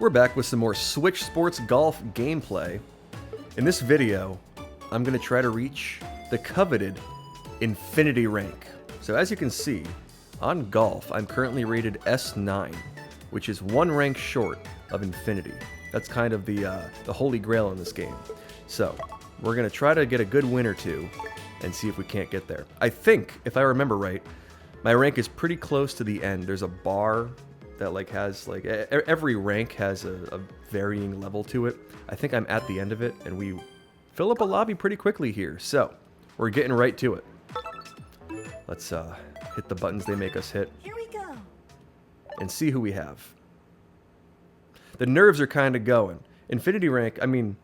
We're back with some more Switch Sports Golf gameplay. In this video, I'm going to try to reach the coveted Infinity rank. So as you can see, on Golf, I'm currently rated S9, which is one rank short of Infinity. That's kind of the holy grail in this game. So we're going to try to get a good win or two and see if we can't get there. I think, if I remember right, my rank is pretty close to the end. There's a bar that has every rank has a varying level to it. I think I'm at the end of it, and we fill up a lobby pretty quickly here. So we're getting right to it. Let's hit the buttons they make us hit. Here we go. And see who we have. The nerves are kind of going. Infinity rank, I mean,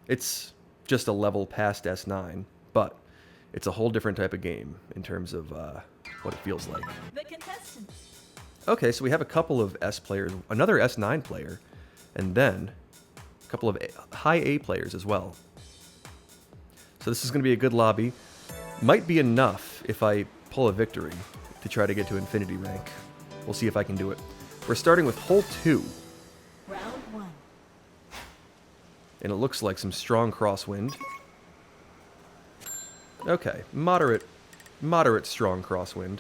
it's just a level past S9, but it's a whole different type of game in terms of what it feels like. The contestants. Okay, so we have a couple of S players, another S9 player, and then a couple of high A players as well. So this is going to be a good lobby. Might be enough if I pull a victory to try to get to Infinity rank. We'll see if I can do it. We're starting with hole 2. Round 1. And it looks like some strong crosswind. Okay, moderate strong crosswind.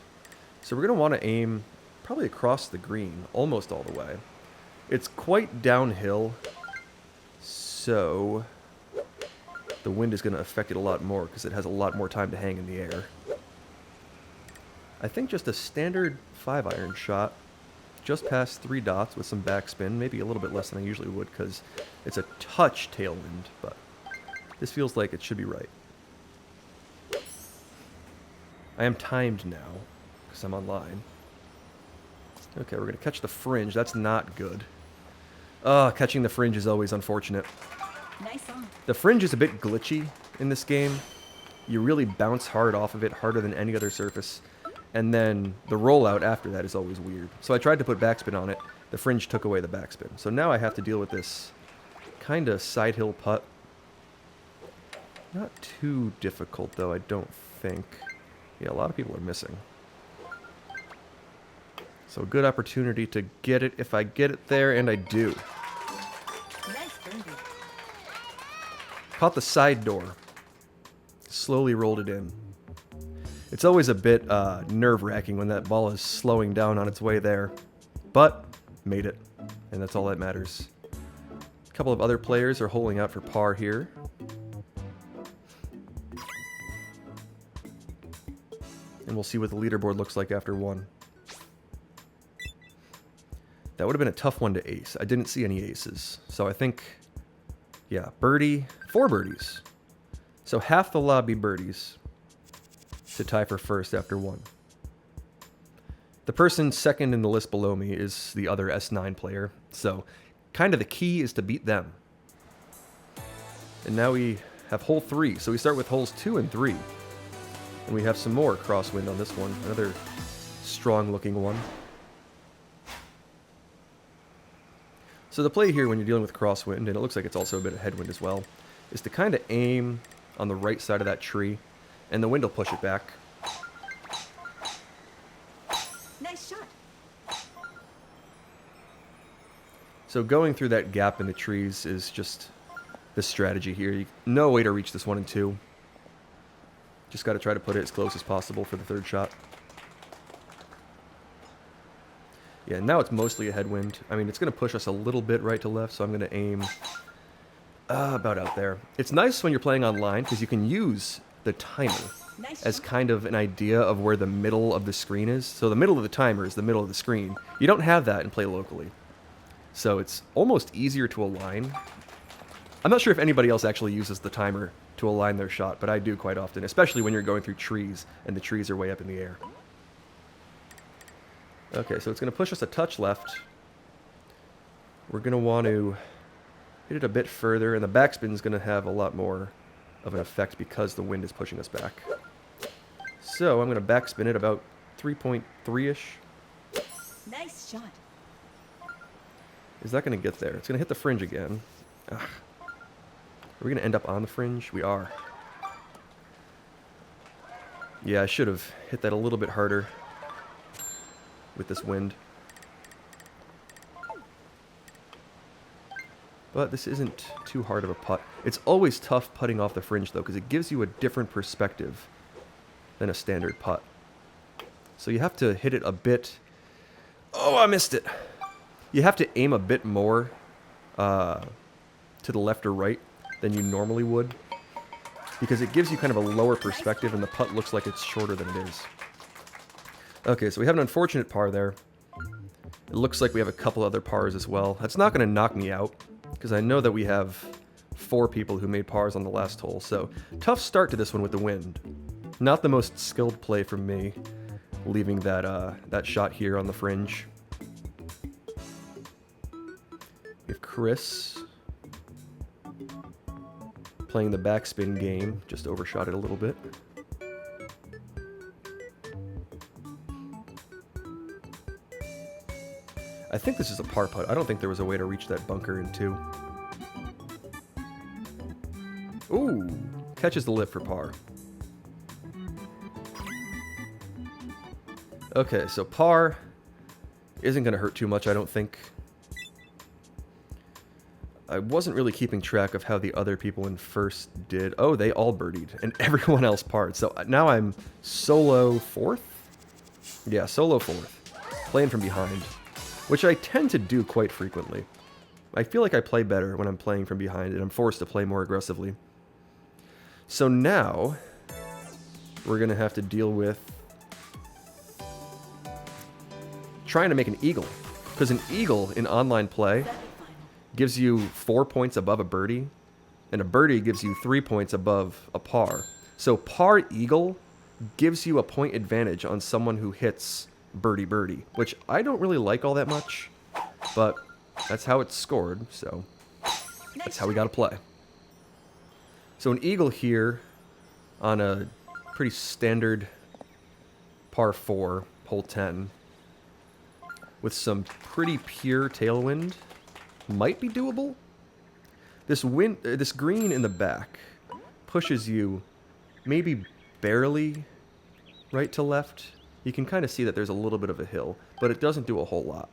So we're going to want to aim probably across the green, almost all the way. It's quite downhill, so the wind is going to affect it a lot more because it has a lot more time to hang in the air. I think just a standard 5-iron shot, just past 3 dots with some backspin, maybe a little bit less than I usually would because it's a touch tailwind, but this feels like it should be right. I am timed now because I'm online. Okay, we're going to catch the fringe. That's not good. Catching the fringe is always unfortunate. Nice on. The fringe is a bit glitchy in this game. You really bounce hard off of it, harder than any other surface. And then the rollout after that is always weird. So I tried to put backspin on it. The fringe took away the backspin. So now I have to deal with this kind of side hill putt. Not too difficult, though, I don't think. Yeah, a lot of people are missing. So a good opportunity to get it if I get it there, and I do. Nice birdie. Caught the side door. Slowly rolled it in. It's always a bit nerve-wracking when that ball is slowing down on its way there. But, made it. And that's all that matters. A couple of other players are holding out for par here. And we'll see what the leaderboard looks like after 1. That would have been a tough one to ace. I didn't see any aces. So I think, yeah, birdie, 4 birdies. So half the lobby birdies to tie for first after 1. The person second in the list below me is the other S9 player. So kind of the key is to beat them. And now we have hole 3. So we start with holes 2 and 3. And we have some more crosswind on this one. Another strong looking one. So the play here when you're dealing with crosswind, and it looks like it's also a bit of headwind as well, is to kind of aim on the right side of that tree, and the wind will push it back. Nice shot. So going through that gap in the trees is just the strategy here. No way to reach this 1 and 2. Just got to try to put it as close as possible for the 3rd shot. Yeah, now it's mostly a headwind. I mean, it's going to push us a little bit right to left, so I'm going to aim about out there. It's nice when you're playing online because you can use the timer as kind of an idea of where the middle of the screen is. So the middle of the timer is the middle of the screen. You don't have that and play locally. So it's almost easier to align. I'm not sure if anybody else actually uses the timer to align their shot, but I do quite often, especially when you're going through trees and the trees are way up in the air. Okay, so it's going to push us a touch left. We're going to want to hit it a bit further, and the backspin is going to have a lot more of an effect because the wind is pushing us back. So I'm going to backspin it about 3.3-ish. Nice shot. Is that going to get there? It's going to hit the fringe again. Ugh. Are we going to end up on the fringe? We are. Yeah, I should have hit that a little bit harder with this wind. But this isn't too hard of a putt. It's always tough putting off the fringe, though, because it gives you a different perspective than a standard putt. So you have to hit it a bit... Oh, I missed it! You have to aim a bit more to the left or right than you normally would, because it gives you kind of a lower perspective and the putt looks like it's shorter than it is. Okay, so we have an unfortunate par there. It looks like we have a couple other pars as well. That's not going to knock me out, because I know that we have 4 people who made pars on the last hole, so tough start to this one with the wind. Not the most skilled play from me, leaving that shot here on the fringe. We have Chris playing the backspin game, just overshot it a little bit. I think this is a par putt. I don't think there was a way to reach that bunker in 2. Ooh, catches the lip for par. Okay, so par isn't going to hurt too much, I don't think. I wasn't really keeping track of how the other people in first did. Oh, they all birdied, and everyone else parred. So now I'm solo 4th? Yeah, solo 4th. Playing from behind, which I tend to do quite frequently. I feel like I play better when I'm playing from behind, and I'm forced to play more aggressively. So now, we're going to have to deal with trying to make an eagle. Because an eagle in online play gives you 4 points above a birdie, and a birdie gives you 3 points above a par. So par eagle gives you a point advantage on someone who hits birdie, which I don't really like all that much, but that's how it's scored, so that's how we gotta play. So an eagle here on a pretty standard par 4, hole 10, with some pretty pure tailwind, might be doable. This green in the back pushes you maybe barely right to left. You can kind of see that there's a little bit of a hill, but it doesn't do a whole lot.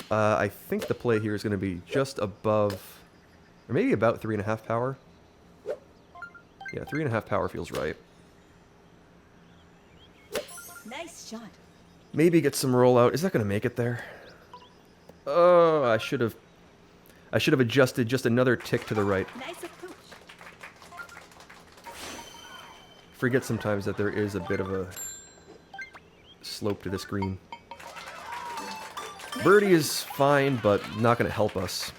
I think the play here is going to be just above, or maybe about 3.5 power. Yeah, 3.5 power feels right. Nice shot. Maybe get some rollout. Is that going to make it there? Oh, I should have adjusted just another tick to the right. Nice approach. Forget sometimes that there is a bit of a slope to this green. Birdie is fine, but not going to help us.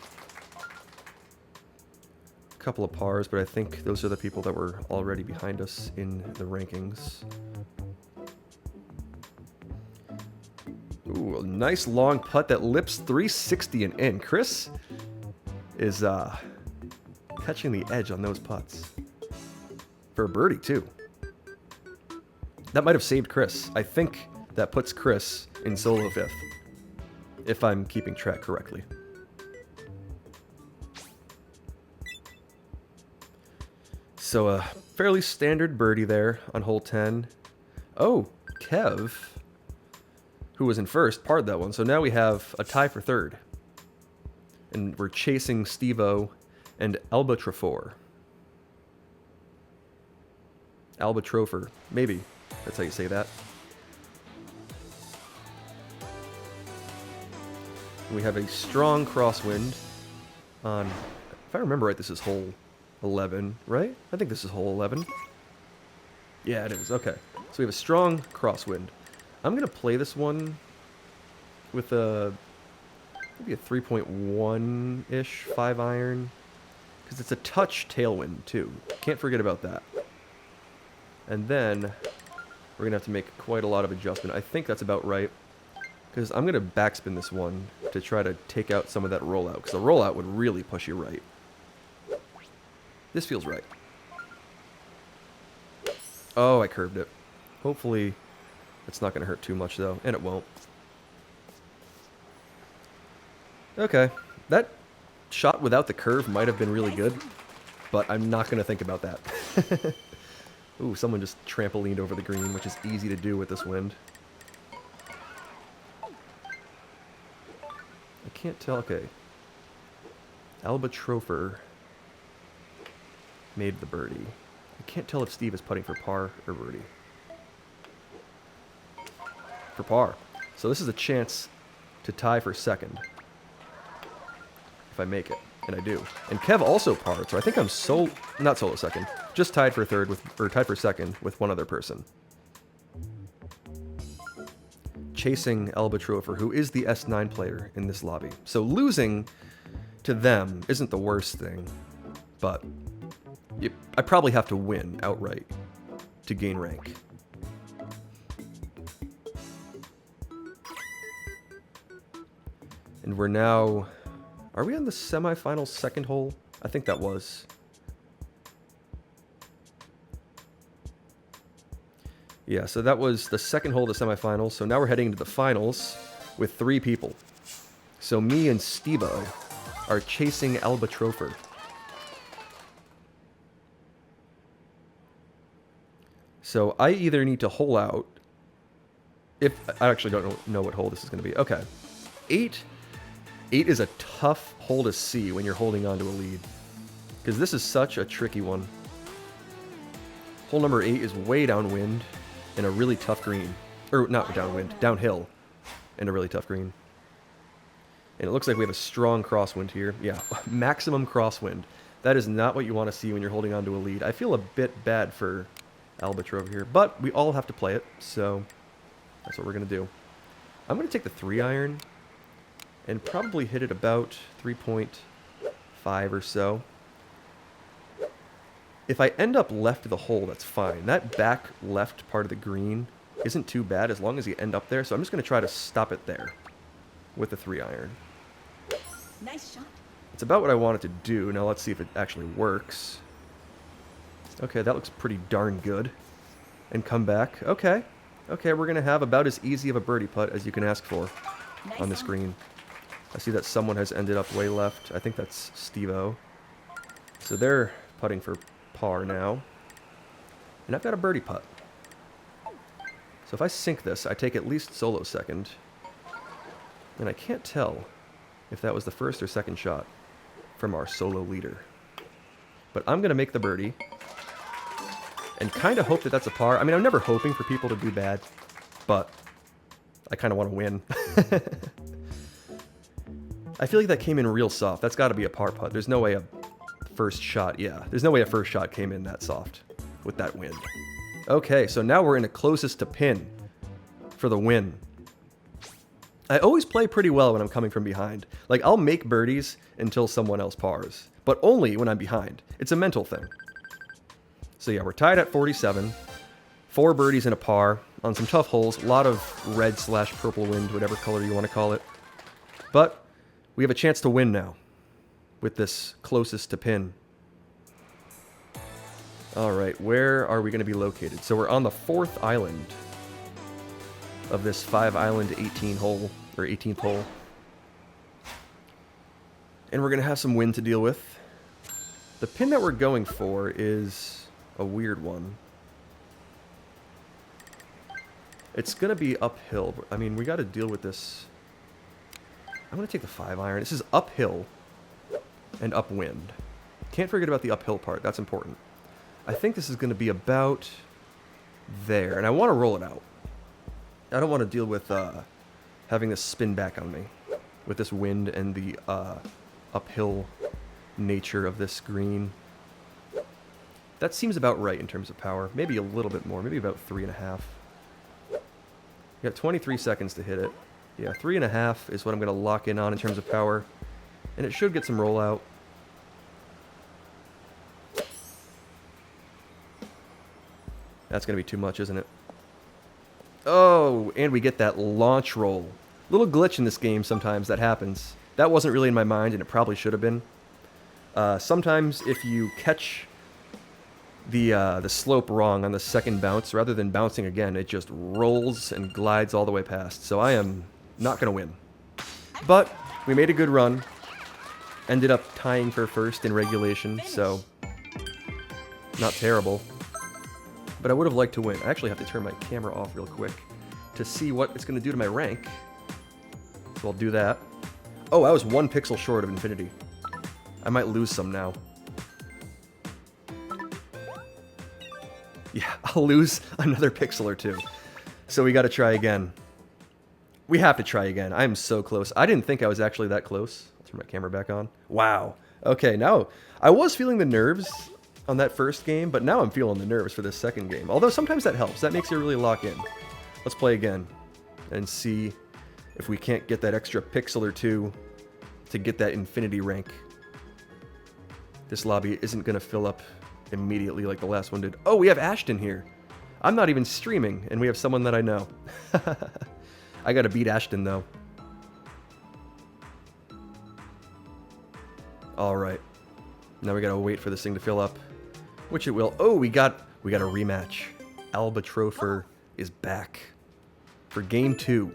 A couple of pars, but I think those are the people that were already behind us in the rankings. Ooh, a nice long putt that lips 360 and in. Chris is catching the edge on those putts. For a birdie, too. That might have saved Chris. I think that puts Chris in solo 5th, if I'm keeping track correctly. So a fairly standard birdie there on hole 10. Oh, Kev, who was in first, parred that one. So now we have a tie for 3rd. And we're chasing Steve-O and Albatrofor. Albatrofer, maybe. That's how you say that. We have a strong crosswind on, if I remember right, this is hole 11, right? I think this is hole 11. Yeah, it is. Okay. So we have a strong crosswind. I'm going to play this one with maybe a 3.1-ish 5-iron, because it's a touch tailwind, too. Can't forget about that. And then we're going to have to make quite a lot of adjustment. I think that's about right, because I'm going to backspin this one to try to take out some of that rollout, because the rollout would really push you right. This feels right. Oh, I curved it. Hopefully it's not going to hurt too much, though, and it won't. Okay, that shot without the curve might have been really good, but I'm not going to think about that. Ooh, someone just trampolined over the green, which is easy to do with this wind. I can't tell. Okay. Albatrofer made the birdie. I can't tell if Steve is putting for par or birdie. For par. So this is a chance to tie for second. If I make it. And I do. And Kev also parred, so I think I'm not solo second. Just tied for third with, or tied for second with one other person. Chasing Albatrofer, who is the S9 player in this lobby. So losing to them isn't the worst thing, but I probably have to win outright to gain rank. And we're now... Are we on the semifinal second hole? I think that was. Yeah, so that was the second hole of the semifinals. So now we're heading into the finals with 3 people. So me and Steve-O are chasing Albatrofer. So I either need to hole out. I actually don't know what hole this is going to be. Okay. 8 is a tough hole to see when you're holding on to a lead. Because this is such a tricky one. Hole number 8 is way downwind in a really tough green. Or not downwind, downhill in a really tough green. And it looks like we have a strong crosswind here. Yeah, maximum crosswind. That is not what you want to see when you're holding on to a lead. I feel a bit bad for Albatrofer here, but we all have to play it, so that's what we're going to do. I'm going to take the 3-iron and probably hit it about 3.5 or so. If I end up left of the hole, that's fine. That back left part of the green isn't too bad as long as you end up there, so I'm just going to try to stop it there with the 3-iron. Nice shot. It's about what I wanted to do. Now let's see if it actually works. Okay, that looks pretty darn good. And come back. Okay. Okay, we're going to have about as easy of a birdie putt as you can ask for on this green. I see that someone has ended up way left. I think that's Steve-O. So they're putting for par now. And I've got a birdie putt. So if I sink this, I take at least solo second. And I can't tell if that was the first or second shot from our solo leader. But I'm going to make the birdie. And kind of hope that that's a par. I mean, I'm never hoping for people to do bad. But I kind of want to win. I feel like that came in real soft. That's got to be a par putt. There's no way a first shot... Yeah, there's no way a first shot came in that soft with that wind. Okay, so now we're in the closest to pin for the win. I always play pretty well when I'm coming from behind. Like, I'll make birdies until someone else pars, but only when I'm behind. It's a mental thing. So yeah, we're tied at 47. 4 birdies and a par on some tough holes. A lot of red/purple wind, whatever color you want to call it. But we have a chance to win now with this closest to pin. All right, where are we going to be located? So we're on the 4th island of this 5-island 18 hole, or 18th hole. And we're going to have some wind to deal with. The pin that we're going for is a weird one. It's going to be uphill. I mean, we got to deal with this. I'm going to take the 5-iron. This is uphill and upwind. Can't forget about the uphill part. That's important. I think this is going to be about there. And I want to roll it out. I don't want to deal with having this spin back on me with this wind and the uphill nature of this green. That seems about right in terms of power. Maybe a little bit more. Maybe about 3.5. You got 23 seconds to hit it. Yeah, 3.5 is what I'm going to lock in on in terms of power. And it should get some rollout. That's going to be too much, isn't it? Oh, and we get that launch roll. Little glitch in this game sometimes that happens. That wasn't really in my mind, and it probably should have been. Sometimes if you catch the slope wrong on the second bounce, rather than bouncing again, it just rolls and glides all the way past. So I am not going to win. But we made a good run. Ended up tying for first in regulation, so not terrible. But I would have liked to win. I actually have to turn my camera off real quick to see what it's going to do to my rank. So I'll do that. Oh, I was 1 pixel short of infinity. I might lose some now. Yeah, I'll lose another pixel or two. So we got to try again. We have to try again. I'm so close. I didn't think I was actually that close. I'll turn my camera back on. Wow. Okay, now I was feeling the nerves on that first game, but now I'm feeling the nerves for this second game. Although sometimes that helps. That makes you really lock in. Let's play again and see if we can't get that extra pixel or two to get that infinity rank. This lobby isn't going to fill up immediately like the last one did. Oh, we have Ashton here. I'm not even streaming, and we have someone that I know. I gotta beat Ashton, though. Alright. Now we gotta wait for this thing to fill up. Which it will. Oh, we got a rematch. Albatrofer is back. For game 2.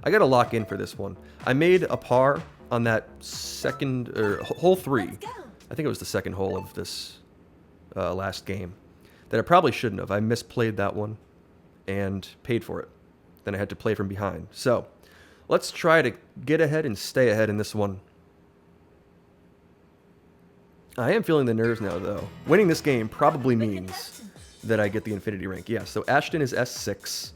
I gotta lock in for this one. I made a par on that second, or hole 3. Let's go. I think it was the second hole of this last game. That I probably shouldn't have. I misplayed that one and paid for it. Then I had to play from behind. So, let's try to get ahead and stay ahead in this one. I am feeling the nerves now, though. Winning this game probably means that I get the infinity rank. Yeah, so Ashton is S6.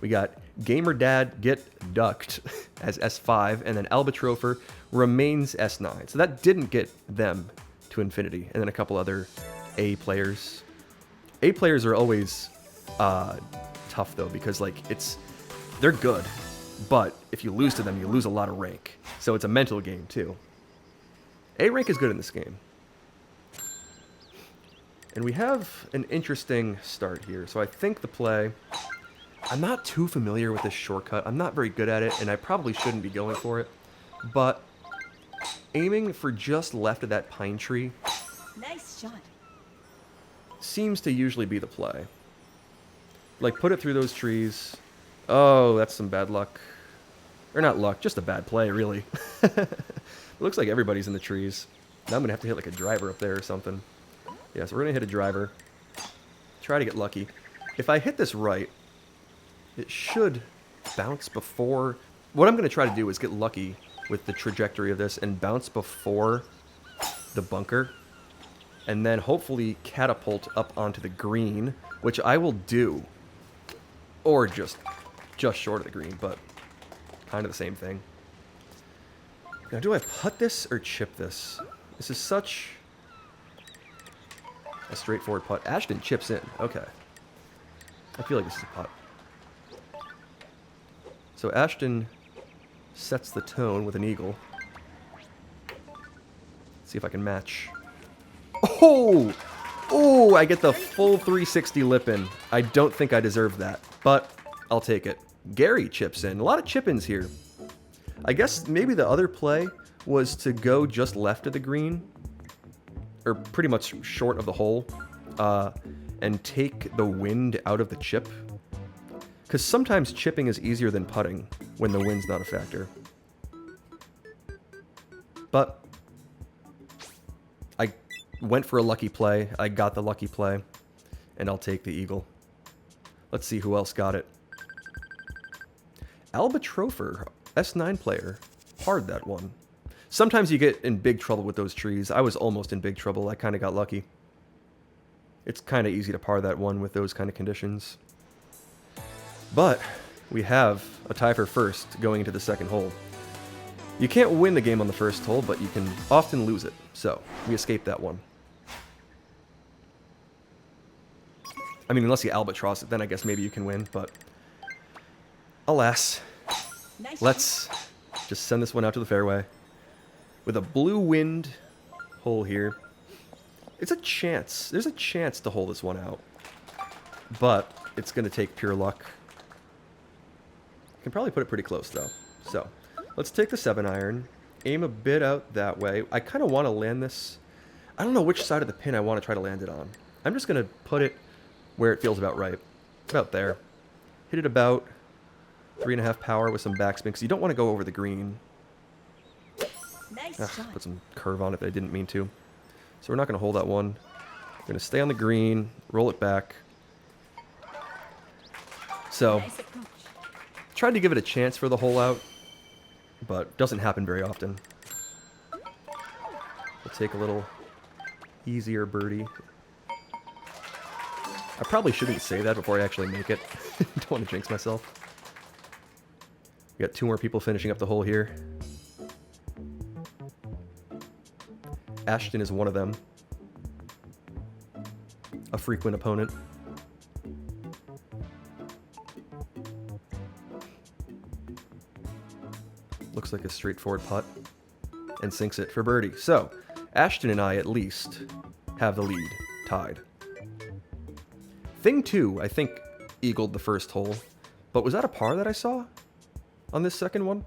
We got Gamer Dad Get Ducked as S5, and then Albatrofer remains S9. So that didn't get them to infinity. And then a couple other A players. A players are always tough, though, because, like, they're good, but if you lose to them, you lose a lot of rank. So it's a mental game, too. A rank is good in this game. And we have an interesting start here. So I think the play... I'm not too familiar with this shortcut. I'm not very good at it, and I probably shouldn't be going for it. But aiming for just left of that pine tree Nice shot. seems to usually be the play. Like, put it through those trees... Oh, that's some bad luck. Or not luck, just a bad play, really. It looks like everybody's in the trees. Now I'm going to have to hit like a driver up there or something. Yeah, so we're going to hit a driver. Try to get lucky. If I hit this right, it should bounce before... What I'm going to try to do is get lucky with the trajectory of this and bounce before the bunker. And then hopefully catapult up onto the green, which I will do. Or just short of the green, but kind of the same thing. Now, do I putt this or chip this? This is such a straightforward putt. Ashton chips in. Okay. I feel like this is a putt. So Ashton sets the tone with an eagle. Let's see if I can match. Oh! Oh, I get the full 360 lip in. I don't think I deserve that, but I'll take it. Gary chips in. A lot of chip-ins here. I guess maybe the other play was to go just left of the green, or pretty much short of the hole, and take the wind out of the chip. Because sometimes chipping is easier than putting when the wind's not a factor. But I went for a lucky play. I got the lucky play, and I'll take the eagle. Let's see who else got it. Albatrofer, S9 player, parred that one. Sometimes you get in big trouble with those trees. I was almost in big trouble. I kind of got lucky. It's kind of easy to par that one with those kind of conditions. But we have a tie for first going into the second hole. You can't win the game on the first hole, but you can often lose it. So, we escaped that one. I mean, unless you albatross it, then I guess maybe you can win, but... Alas. Nice Let's just send this one out to the fairway. With a blue wind hole here. It's a chance. There's a chance to hold this one out. But it's going to take pure luck. I can probably put it pretty close, though. So, let's take the 7-iron. Aim a bit out that way. I kind of want to land this... I don't know which side of the pin I want to try to land it on. I'm just going to put it where it feels about right. About there. Hit it about 3.5 power with some backspin, because you don't want to go over the green. Nice shot. Put some curve on it that I didn't mean to. So we're not going to hold that one. We're going to stay on the green, roll it back. So, Nice approach. tried to give it a chance for the hole out, but doesn't happen very often. We'll take a little easier birdie. I probably shouldn't say that before I actually make it. Don't want to jinx myself. We got 2 more people finishing up the hole here. Ashton is one of them. A frequent opponent. Looks like a straightforward putt. And sinks it for birdie. So, Ashton and I, at least, have the lead tied. Thing 2, I think, eagled the first hole. But was that a par that I saw on this second one?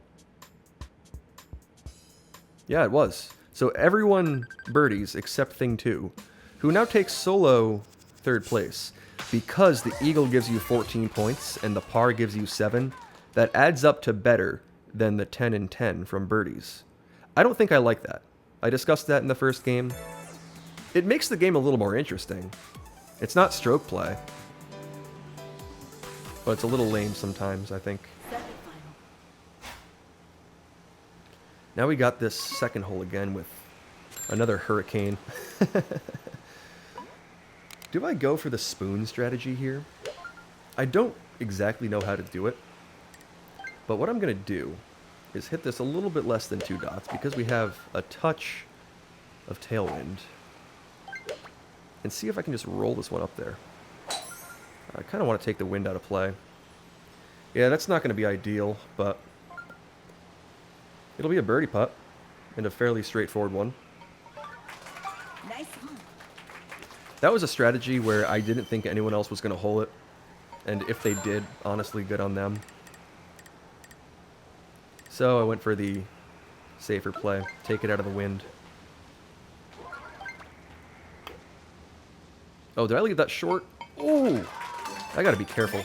Yeah, it was. So everyone birdies except Thing 2, who now takes solo 3rd place. Because the eagle gives you 14 points and the par gives you 7, that adds up to better than the 10 and 10 from birdies. I don't think I like that. I discussed that in the first game. It makes the game a little more interesting. It's not stroke play. But it's a little lame sometimes, I think. Now we got this second hole again with another hurricane. Do I go for the spoon strategy here? I don't exactly know how to do it. But what I'm going to do is hit this a little bit less than 2 dots because we have a touch of tailwind. And see if I can just roll this one up there. I kind of want to take the wind out of play. Yeah, that's not going to be ideal, but it'll be a birdie putt and a fairly straightforward one. Nice one. That was a strategy where I didn't think anyone else was going to hole it. And if they did, honestly, good on them. So I went for the safer play. Take it out of the wind. Oh, did I leave that short? Ooh! I gotta be careful.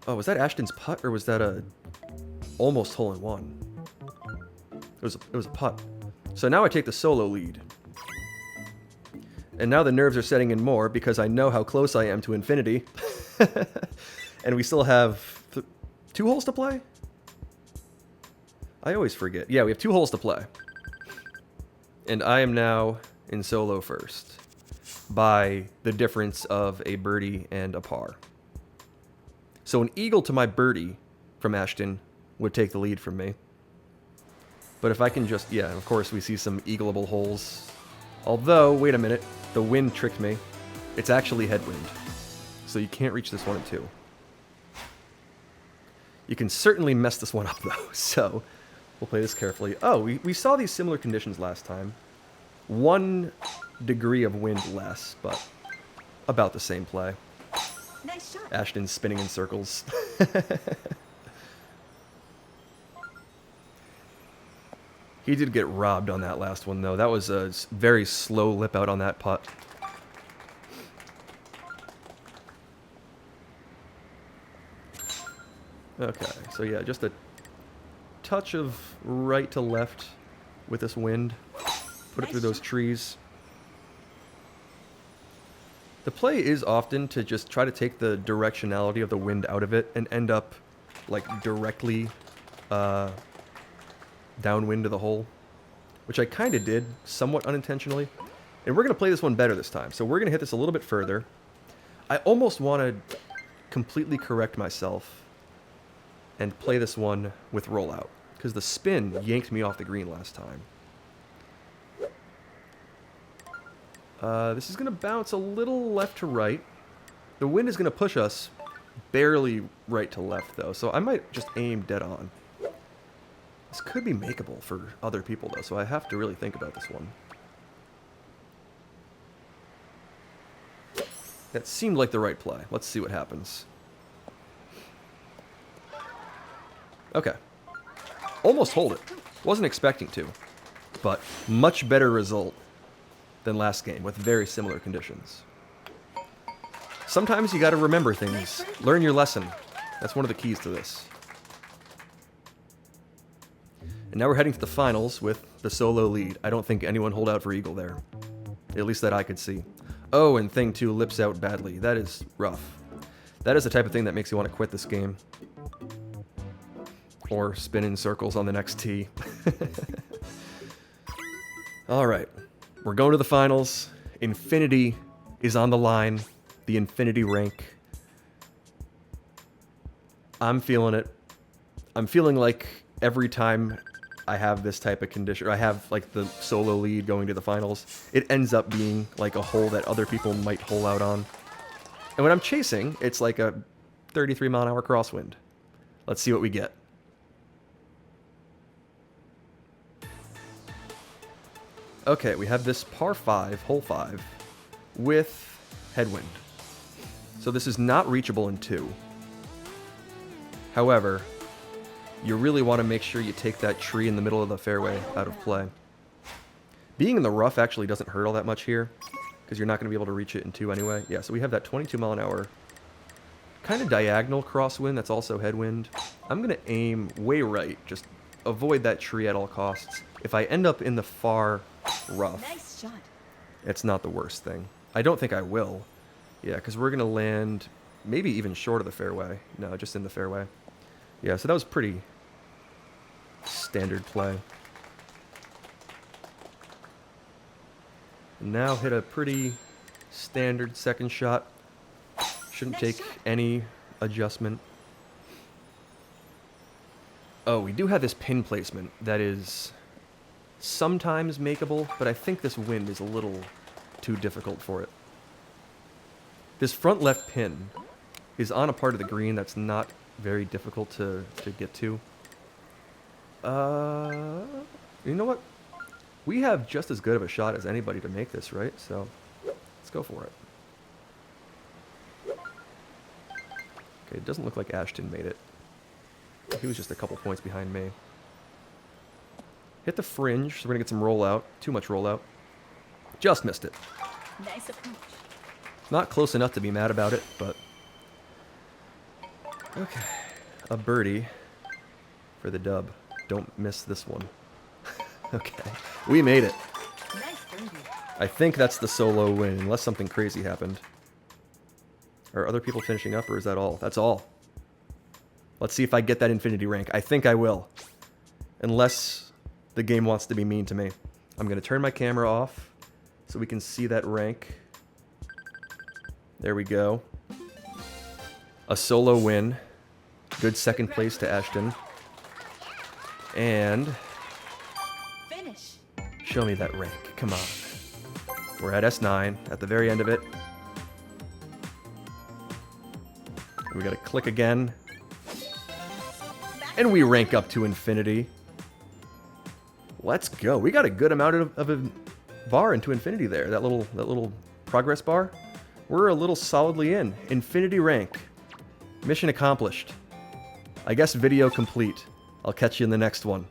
Oh, was that Ashton's putt or was that a almost hole-in-one? It was a putt. So now I take the solo lead. And now the nerves are setting in more because I know how close I am to infinity. And we still have 2 holes to play? I always forget. Yeah, we have 2 holes to play. And I am now in solo first by the difference of a birdie and a par. So an eagle to my birdie from Ashton would take the lead from me. But if I can just, yeah, of course we see some eagleable holes. Although, wait a minute, the wind tricked me. It's actually headwind. So you can't reach this one at 2. You can certainly mess this one up though, so we'll play this carefully. Oh, we saw these similar conditions last time. 1 degree of wind less, but about the same play. Nice shot. Ashton's spinning in circles. He did get robbed on that last one, though. That was a very slow lip out on that putt. Okay, so yeah, just a touch of right to left with this wind. Put it through those trees. The play is often to just try to take the directionality of the wind out of it and end up like directly downwind to the hole, which I kind of did somewhat unintentionally. And we're going to play this one better this time. So we're going to hit this a little bit further. I almost want to completely correct myself and play this one with rollout because the spin yanked me off the green last time. This is going to bounce a little left to right. The wind is going to push us barely right to left, though, so I might just aim dead on. This could be makeable for other people, though, so I have to really think about this one. That seemed like the right play. Let's see what happens. Okay. Almost hold it. Wasn't expecting to, but much better result than last game with very similar conditions. Sometimes you got to remember things. Learn your lesson. That's one of the keys to this. And now we're heading to the finals with the solo lead. I don't think anyone hold out for eagle there. At least that I could see. Oh, and thing 2 lips out badly. That is rough. That is the type of thing that makes you want to quit this game. Or spin in circles on the next tee. Alright, we're going to the finals. Infinity is on the line. The Infinity rank. I'm feeling it. I'm feeling like every time I have this type of condition, or I have like the solo lead going to the finals, it ends up being like a hole that other people might hole out on. And when I'm chasing, it's like a 33-mile-an-hour crosswind. Let's see what we get. Okay, we have this par 5, hole 5, with headwind. So this is not reachable in 2. However, you really want to make sure you take that tree in the middle of the fairway out of play. Being in the rough actually doesn't hurt all that much here, because you're not going to be able to reach it in 2 anyway. Yeah, so we have that 22-mile-an-hour kind of diagonal crosswind that's also headwind. I'm going to aim way right, just avoid that tree at all costs. If I end up in the far rough, Nice shot. it's not the worst thing. I don't think I will. Yeah, because we're going to land maybe even short of the fairway. No, just in the fairway. Yeah, so that was pretty standard play. Now hit a pretty standard second shot. Shouldn't take any adjustment. Oh, we do have this pin placement that is sometimes makeable, but I think this wind is a little too difficult for it. This front left pin is on a part of the green that's not very difficult to get to. You know what? We have just as good of a shot as anybody to make this, right? So, let's go for it. Okay, it doesn't look like Ashton made it. He was just a couple points behind me. Hit the fringe, so we're gonna get some rollout. Too much rollout. Just missed it. Nice approach. Not close enough to be mad about it, but... Okay. A birdie for the dub. Don't miss this one. Okay. We made it. Nice birdie. I think that's the solo win, unless something crazy happened. Are other people finishing up, or is that all? That's all. Let's see if I get that infinity rank. I think I will. Unless the game wants to be mean to me. I'm going to turn my camera off so we can see that rank. There we go. A solo win. Good second place to Ashton. And Finish. show me that rank. Come on. We're at S9, at the very end of it. We gotta click again. And we rank up to infinity. Let's go. We got a good amount of a bar into infinity there. That little progress bar. We're a little solidly in. Infinity rank. Mission accomplished. I guess video complete. I'll catch you in the next one.